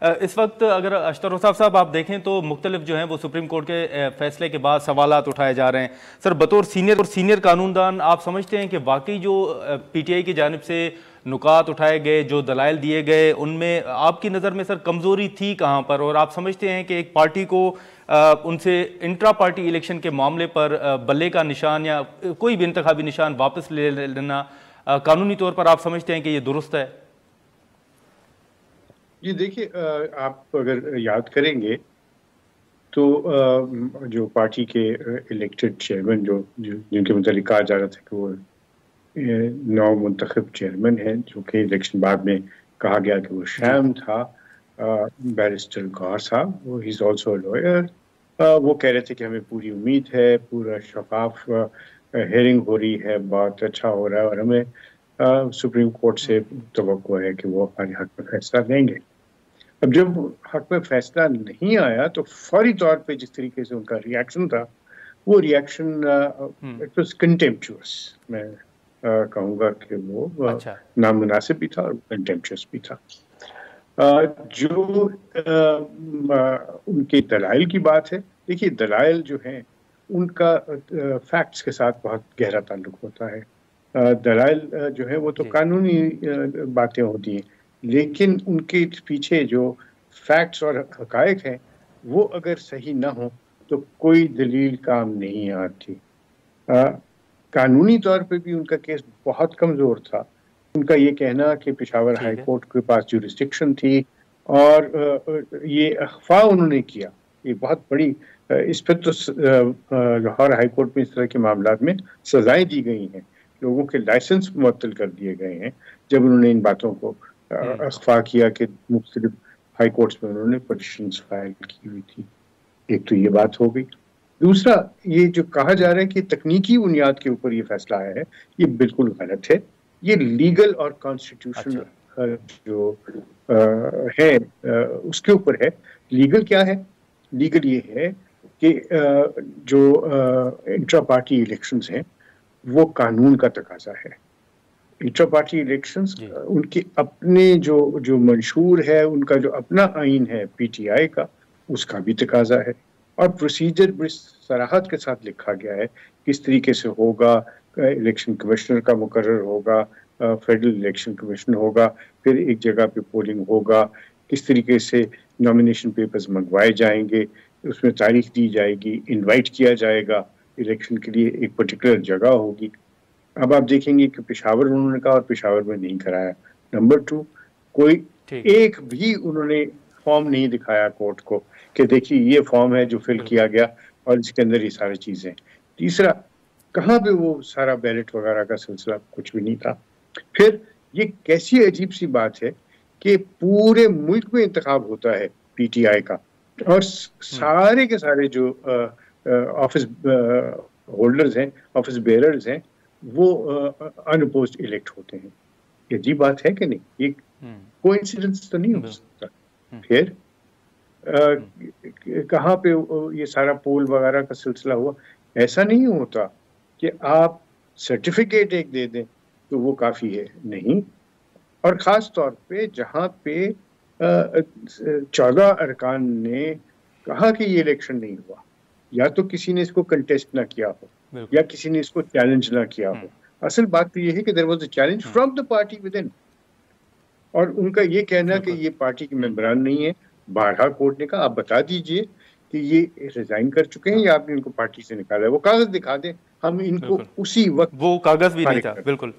इस वक्त अगर अशतर साहब आप देखें तो मुख्तलिफ जो हैं वो सुप्रीम कोर्ट के फैसले के बाद सवालात उठाए जा रहे हैं। सर, बतौर सीनियर कानूनदान आप समझते हैं कि वाकई जो पीटीआई की जानिब से नुकात उठाए गए, जो दलाइल दिए गए, उनमें आपकी नज़र में सर कमज़ोरी थी कहाँ पर? और आप समझते हैं कि एक पार्टी को उनसे इंट्रा पार्टी इलेक्शन के मामले पर बल्ले का निशान या कोई भी इंतखाबी निशान वापस ले लेना कानूनी तौर पर आप समझते हैं कि ये दुरुस्त है? जी देखिए, आप अगर याद करेंगे तो जो पार्टी के इलेक्टेड चेयरमैन जिनके मुतालिक कहा जा रहा था कि वो नौ मुंतखब चेयरमैन हैं, जो कि इलेक्शन बाद में कहा गया कि वो शैम था, बैरिस्टर गौर साहब, वो ही इज ऑल्सो लॉयर। वो कह रहे थे कि हमें पूरी उम्मीद है, पूरा शफाफ हेयरिंग हो रही है, बहुत अच्छा हो रहा है और हमें सुप्रीम कोर्ट से तवक्को है कि वो हमारे हक में फैसला देंगे। अब जब हक में फैसला नहीं आया तो फौरी तौर पे जिस तरीके से उनका रिएक्शन था, वो रिएक्शन इट वाज कंटेम्पचुअस। मैं कहूँगा कि वो अच्छा। नामुनासिब भी था और कंटेम्पचुअस भी था। जो उनके दलाइल की बात है, देखिए दलाइल जो हैं उनका फैक्ट्स के साथ बहुत गहरा ताल्लुक होता है। दलाइल जो है वो तो कानूनी बातें होती हैं, लेकिन उनके पीछे जो फैक्ट्स और हकायक हैं वो अगर सही ना हो तो कोई दलील काम नहीं आती। कानूनी तौर पे भी उनका केस बहुत कमज़ोर था। उनका ये कहना कि पेशावर हाई कोर्ट के पास जुरिस्डिक्शन थी और ये अखफा उन्होंने किया, ये बहुत बड़ी, इस पर तो लाहौर हाई कोर्ट में इस तरह के मामलात में सजाएं दी गई हैं, लोगों के लाइसेंस मुअत्तल कर दिए गए हैं जब उन्होंने इन बातों को अखफा किया कि मुख्तलिफ हाई कोर्ट्स में उन्होंने पिटीशंस फाइल की हुई थी। एक तो ये बात हो गई। दूसरा, ये जो कहा जा रहा है कि तकनीकी बुनियाद के ऊपर ये फैसला आया है, ये बिल्कुल गलत है। ये लीगल और कॉन्स्टिट्यूशनल जो है उसके ऊपर है। लीगल क्या है? लीगल ये है कि जो इंट्रा पार्टी इलेक्शंस हैं वो कानून का तकाजा है। इंट्रा पार्टी इलेक्शंस उनके अपने जो मंशूर है, उनका जो अपना आइन है पीटीआई का, उसका भी तकाजा है और प्रोसीजर बड़ी सराहत के साथ लिखा गया है किस तरीके से होगा। इलेक्शन कमिश्नर का मुकर्रर होगा, फेडरल इलेक्शन कमीशन होगा, फिर एक जगह पे पोलिंग होगा, किस तरीके से नॉमिनेशन पेपर्स मंगवाए जाएंगे, उसमें तारीख दी जाएगी, इनवाइट किया जाएगा इलेक्शन के लिए, एक पर्टिकुलर जगह होगी। अब आप देखेंगे कि पेशावर उन्होंने कहा और पेशावर में नहीं कराया। नंबर 2, कोई एक भी उन्होंने फॉर्म नहीं दिखाया कोर्ट को कि देखिए ये फॉर्म है जो फिल किया गया और इसके अंदर ये सारी चीजें। तीसरा, कहाँ पे वो सारा बैलेट वगैरह का सिलसिला, कुछ भी नहीं था। फिर ये कैसी अजीब सी बात है कि पूरे मुल्क में इंतखाब होता है पीटीआई का और सारे के सारे जो ऑफिस होल्डर्स हैं, ऑफिस बेयरर्स हैं, वो अनअपोज्ड इलेक्ट होते हैं। ये अजीब बात है कि नहीं? ये कोइंसिडेंस तो नहीं हो सकता। फिर कहाँ पे ये सारा पोल वगैरह का सिलसिला हुआ? ऐसा नहीं होता कि आप सर्टिफिकेट एक दे दें तो वो काफी है, नहीं। और खास तौर पे जहाँ पे 14 अरकान ने कहा कि ये इलेक्शन नहीं हुआ, या तो किसी ने इसको कंटेस्ट ना किया हो या किसी ने इसको चैलेंज ना किया हो। असल बात तो ये है कि there was a challenge from the party within, और उनका ये कहना कि ये पार्टी के मेंबरान नहीं है। बारहा कोर्ट ने कहा आप बता दीजिए कि ये रिजाइन कर चुके हैं या आपने इनको पार्टी से निकाला है, वो कागज दिखा दें, हम इनको उसी वक्त वो कागज भी नहीं था। बिल्कुल।